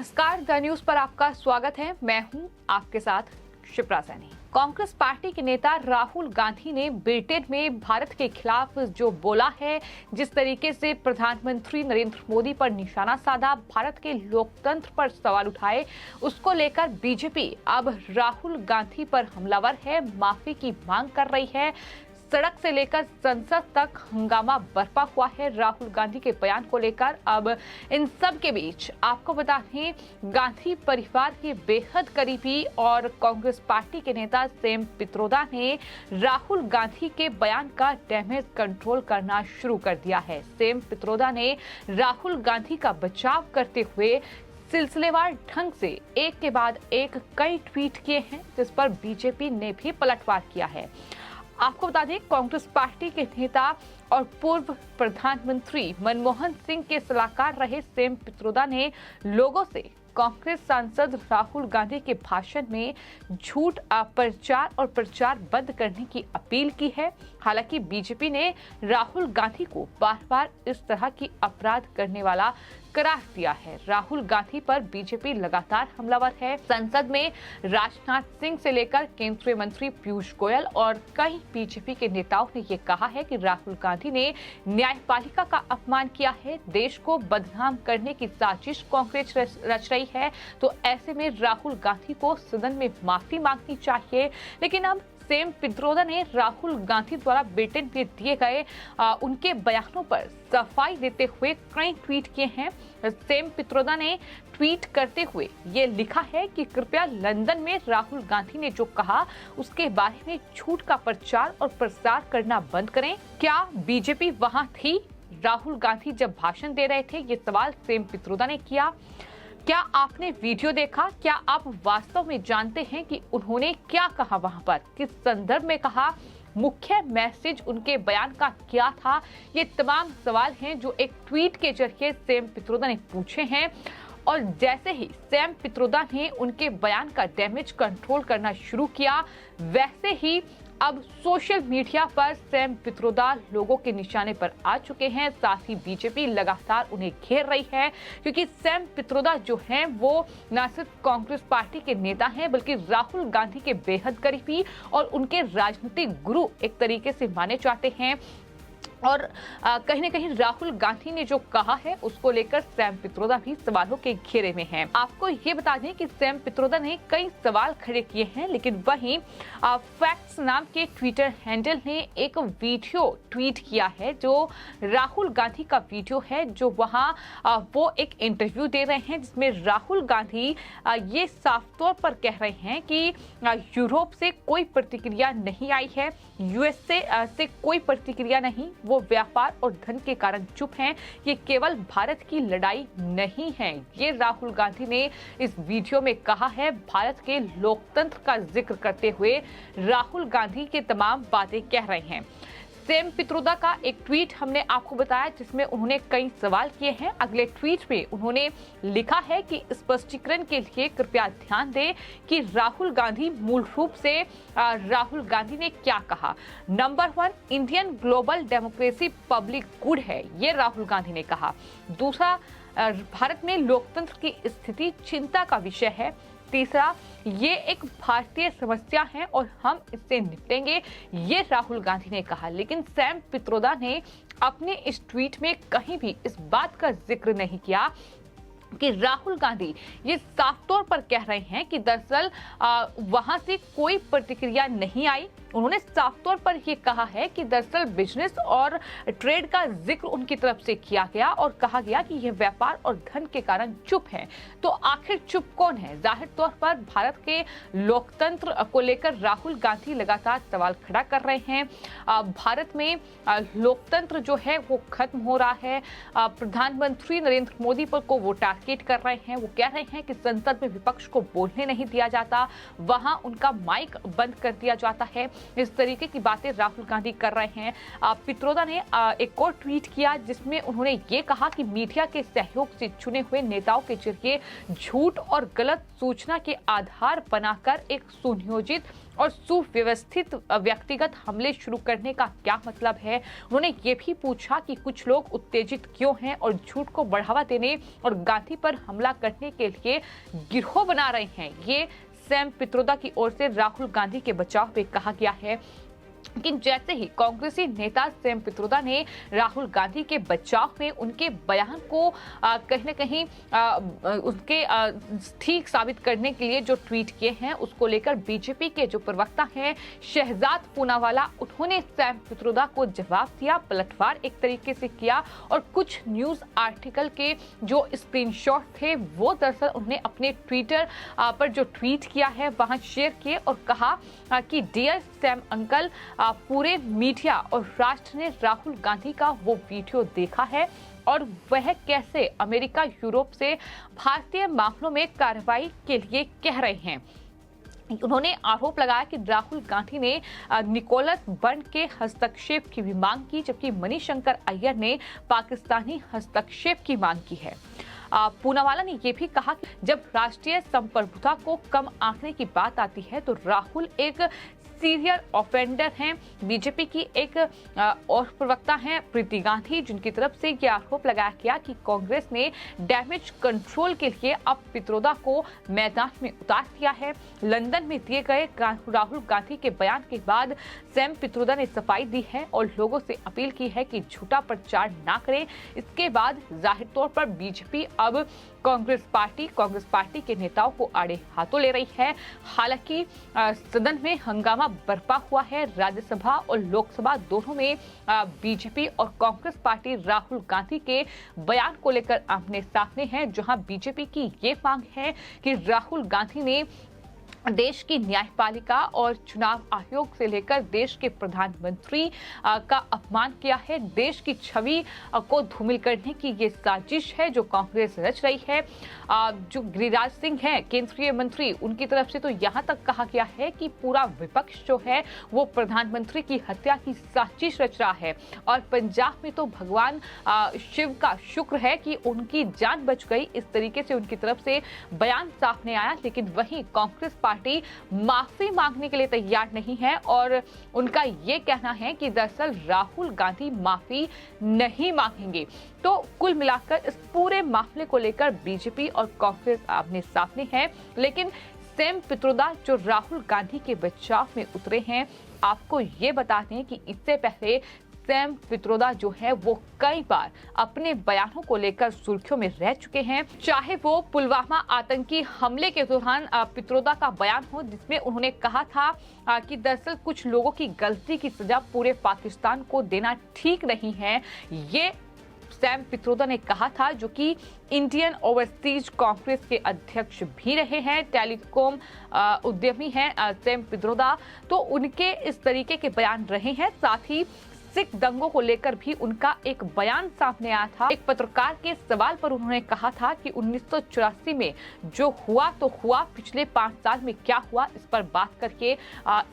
नमस्कार, the news पर आपका स्वागत है। मैं हूं आपके साथ शिप्रा सैनी। कांग्रेस पार्टी के नेता राहुल गांधी ने ब्रिटेन में भारत के खिलाफ जो बोला है, जिस तरीके से प्रधानमंत्री नरेंद्र मोदी पर निशाना साधा, भारत के लोकतंत्र पर सवाल उठाए, उसको लेकर बीजेपी अब राहुल गांधी पर हमलावर है, माफी की मांग कर रही है। सड़क से लेकर संसद तक हंगामा बरपा हुआ है राहुल गांधी के बयान को लेकर। अब इन सब के बीच आपको बता दें, गांधी परिवार के बेहद करीबी और कांग्रेस पार्टी के नेता सैम पित्रोदा ने राहुल गांधी के बयान का डैमेज कंट्रोल करना शुरू कर दिया है। सैम पित्रोदा ने राहुल गांधी का बचाव करते हुए सिलसिलेवार ढंग से एक के बाद एक कई ट्वीट किए हैं, जिस पर बीजेपी ने भी पलटवार किया है। आपको बता दें, कांग्रेस पार्टी के नेता और पूर्व प्रधानमंत्री मनमोहन सिंह के सलाहकार रहे सैम पित्रोदा ने लोगों से कांग्रेस सांसद राहुल गांधी के भाषण में झूठ प्रचार और प्रचार बंद करने की अपील की है। हालांकि बीजेपी ने राहुल गांधी को बार बार इस तरह की अपराध करने वाला करार दिया है। राहुल गांधी पर बीजेपी लगातार हमलावर है। संसद में राजनाथ सिंह से लेकर केंद्रीय मंत्री पीयूष गोयल और कई बीजेपी के नेताओं ने ये कहा है कि राहुल गांधी ने न्यायपालिका का अपमान किया है, देश को बदनाम करने की साजिश कांग्रेस रच रही है। तो ऐसे में राहुल गांधी को सदन में माफी मांगनी चाहिए। लेकिन अब सैम पित्रोदा ने राहुल गांधी द्वारा ब्रिटेन में दिए गए उनके बयानों पर सफाई देते हुए कई ट्वीट किए हैं। सैम पित्रोदा ने ट्वीट करते हुए ये लिखा है कि कृपया लंदन में राहुल गांधी ने जो कहा उसके बारे में झूठ का प्रचार और प्रसार करना बंद करें। क्या बीजेपी वहां थी राहुल गांधी जब भाषण दे रहे थे? ये सवाल सैम पित्रोदा ने किया। क्या आपने वीडियो देखा? क्या आप वास्तव में जानते हैं कि उन्होंने क्या कहा, वहां पर किस संदर्भ में कहा, मुख्य मैसेज उनके बयान का क्या था? ये तमाम सवाल हैं जो एक ट्वीट के जरिए सैम पित्रोदा ने पूछे हैं। और जैसे ही सैम पित्रोदा ने उनके बयान का डैमेज कंट्रोल करना शुरू किया, वैसे ही अब सोशल मीडिया पर सैम पित्रोदा लोगों के निशाने पर आ चुके हैं। साथ ही बीजेपी लगातार उन्हें घेर रही है, क्योंकि सैम पित्रोदा जो हैं वो न सिर्फ कांग्रेस पार्टी के नेता हैं, बल्कि राहुल गांधी के बेहद करीबी और उनके राजनीतिक गुरु एक तरीके से माने जाते हैं। और कहीं न कहीं राहुल गांधी ने जो कहा है उसको लेकर सैम पित्रोदा भी सवालों के घेरे में हैं। आपको ये बता दें कि सैम पित्रोदा ने कई सवाल खड़े किए हैं, लेकिन वहीं फैक्ट्स नाम के ट्विटर हैंडल ने एक वीडियो ट्वीट किया है, जो राहुल गांधी का वीडियो है, जो वहां वो एक इंटरव्यू दे रहे हैं, जिसमें राहुल गांधी ये साफ तौर पर कह रहे हैं कि यूरोप से कोई प्रतिक्रिया नहीं आई है, यूएसए से कोई प्रतिक्रिया नहीं, वो व्यापार और धन के कारण चुप हैं, ये केवल भारत की लड़ाई नहीं है। ये राहुल गांधी ने इस वीडियो में कहा है। भारत के लोकतंत्र का जिक्र करते हुए राहुल गांधी के तमाम बातें कह रहे हैं। सैम पित्रोदा का एक ट्वीट हमने आपको बताया, जिसमें उन्होंने कई सवाल किए हैं। अगले ट्वीट में उन्होंने लिखा है कि स्पष्टीकरण के लिए कृपया ध्यान दें कि राहुल गांधी मूल रूप से राहुल गांधी ने क्या कहा। Number 1, Indian global democracy public good है, ये राहुल गांधी ने कहा। दूसरा, भारत में लोकतंत्र की स्थिति चिंता का विषय है। तीसरा, ये एक भारतीय समस्या है और हम इससे निपटेंगे, ये राहुल गांधी ने कहा। लेकिन सैम पित्रोदा ने अपने इस ट्वीट में कहीं भी इस बात का जिक्र नहीं किया कि राहुल गांधी ये साफ तौर पर कह रहे हैं कि दरअसल वहां से कोई प्रतिक्रिया नहीं आई। उन्होंने साफ तौर पर यह कहा है कि दरअसल बिजनेस और ट्रेड का जिक्र उनकी तरफ से किया गया और कहा गया कि यह व्यापार और धन के कारण चुप है। तो आखिर चुप कौन है? जाहिर तौर पर भारत के लोकतंत्र को लेकर राहुल गांधी लगातार सवाल खड़ा कर रहे हैं। भारत में लोकतंत्र जो है वो खत्म हो रहा है। प्रधानमंत्री नरेंद्र मोदी पर को वो टारगेट कर रहे हैं। वो कह रहे हैं कि संसद में विपक्ष को बोलने नहीं दिया जाता, वहां उनका माइक बंद कर दिया जाता है। इस तरीके की बातें राहुल गांधी कर रहे हैं। पित्रोदा ने एक और ट्वीट किया, जिसमें उन्होंने ये कहा कि मीडिया के सहयोग से चुने हुए नेताओं के जरिए झूठ और गलत सूचना के आधार बनाकर एक सुनियोजित और सुव्यवस्थित व्यक्तिगत हमले शुरू करने का क्या मतलब है। उन्होंने ये भी पूछा कि कुछ लोग उत्तेजित क्यों हैं और झूठ को बढ़ावा देने और गांधी पर हमला करने के लिए गिरोह बना रहे हैं। ये सैम पित्रोदा की ओर से राहुल गांधी के बचाव में कहा गया है। लेकिन जैसे ही कांग्रेसी नेता सैम पित्रोदा ने राहुल गांधी के बचाव में उनके बयान को कहीं न कहीं उसके ठीक साबित करने के लिए जो ट्वीट किए हैं, उसको लेकर बीजेपी के जो प्रवक्ता हैं शहजाद पूनावाला, उन्होंने सैम पित्रोदा को जवाब दिया, पलटवार एक तरीके से किया और कुछ न्यूज आर्टिकल के जो स्क्रीनशॉट थे वो दरअसल उन्होंने अपने ट्विटर पर जो ट्वीट किया है वहां शेयर किए और कहा कि डियर सैम अंकल, पूरे मीडिया और राष्ट्र ने राहुल गांधी का वो वीडियो देखा है और वह कैसे अमेरिका यूरोप से भारतीय मामलों में कार्रवाई के लिए कह रहे हैं। उन्होंने आरोप लगाया कि राहुल गांधी ने निकोलस बंड के हस्तक्षेप की भी मांग की, जबकि मणिशंकर अय्यर ने पाकिस्तानी हस्तक्षेप की मांग की है। पूनावाला ने यह भी कहा कि जब राष्ट्रीय संप्रभुता को कम आंकने की बात आती है तो राहुल एक सीरियल ऑफेंडर हैं। बीजेपी की एक और प्रवक्ता हैं प्रीति गांधी, जिनकी तरफ से यह आरोप लगाया गया कि कांग्रेस ने डैमेज कंट्रोल के लिए अब पित्रोदा को मैदान में उतार दिया है। लंदन में दिए गए राहुल गांधी के बयान के बाद सैम पित्रोदा ने सफाई दी है और लोगों से अपील की है कि झूठा प्रचार ना करें। इसके बाद जाहिर तौर पर बीजेपी अब कांग्रेस पार्टी के नेताओं को आड़े हाथों ले रही है। हालांकि सदन में हंगामा बरपा हुआ है। राज्यसभा और लोकसभा दोनों में बीजेपी और कांग्रेस पार्टी राहुल गांधी के बयान को लेकर आमने सामने है, जहां बीजेपी की ये मांग है कि राहुल गांधी ने देश की न्यायपालिका और चुनाव आयोग से लेकर देश के प्रधानमंत्री का अपमान किया है। देश की छवि को धूमिल करने की ये साजिश है जो कांग्रेस रच रही है। जो गिरिराज सिंह हैं केंद्रीय मंत्री, उनकी तरफ से तो यहाँ तक कहा गया है कि पूरा विपक्ष जो है वो प्रधानमंत्री की हत्या की साजिश रच रहा है और पंजाब में तो भगवान शिव का शुक्र है कि उनकी जान बच गई। इस तरीके से उनकी तरफ से बयान सामने आया। लेकिन वहीं कांग्रेस पार्टी माफी मांगने के लिए तैयार नहीं है और उनका ये कहना है कि दरअसल राहुल गांधी माफी नहीं मांगेंगे। तो कुल मिलाकर इस पूरे मामले को लेकर बीजेपी और कांग्रेस आमने सामने है। लेकिन सैम पित्रोदा जो राहुल गांधी के बचाव में उतरे हैं, आपको ये बता दें कि इससे पहले सैम पित्रोदा जो है वो कई बार अपने बयानों को लेकर सुर्खियों में रह चुके हैं। चाहे वो पुलवामा आतंकी हमले के दौरान पित्रोदा का बयान हो, जिसमें उन्होंने कहा था कि दरअसल कुछ लोगों की गलती की सजा पूरे पाकिस्तान को देना ठीक नहीं है। ये सैम पित्रोदा ने कहा था, जो कि इंडियन ओवरसीज कांग्रेस के अध्यक्ष भी रहे हैं, टेलीकॉम उद्यमी हैं सैम पित्रोदा। तो उनके इस तरीके के बयान रहे हैं। साथ ही सिख दंगों को लेकर भी उनका एक बयान सामने आया था। एक पत्रकार के सवाल पर उन्होंने कहा था कि 1984 में जो हुआ तो हुआ, पिछले 5 साल में क्या हुआ, इस पर बात करके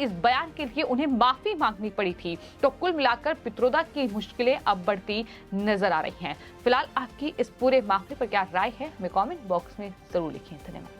इस बयान के लिए उन्हें माफी मांगनी पड़ी थी। तो कुल मिलाकर पित्रोदा की मुश्किलें अब बढ़ती नजर आ रही हैं। फिलहाल आपकी इस पूरे मामले पर क्या राय है, हमें कमेंट बॉक्स में जरूर लिखें। धन्यवाद।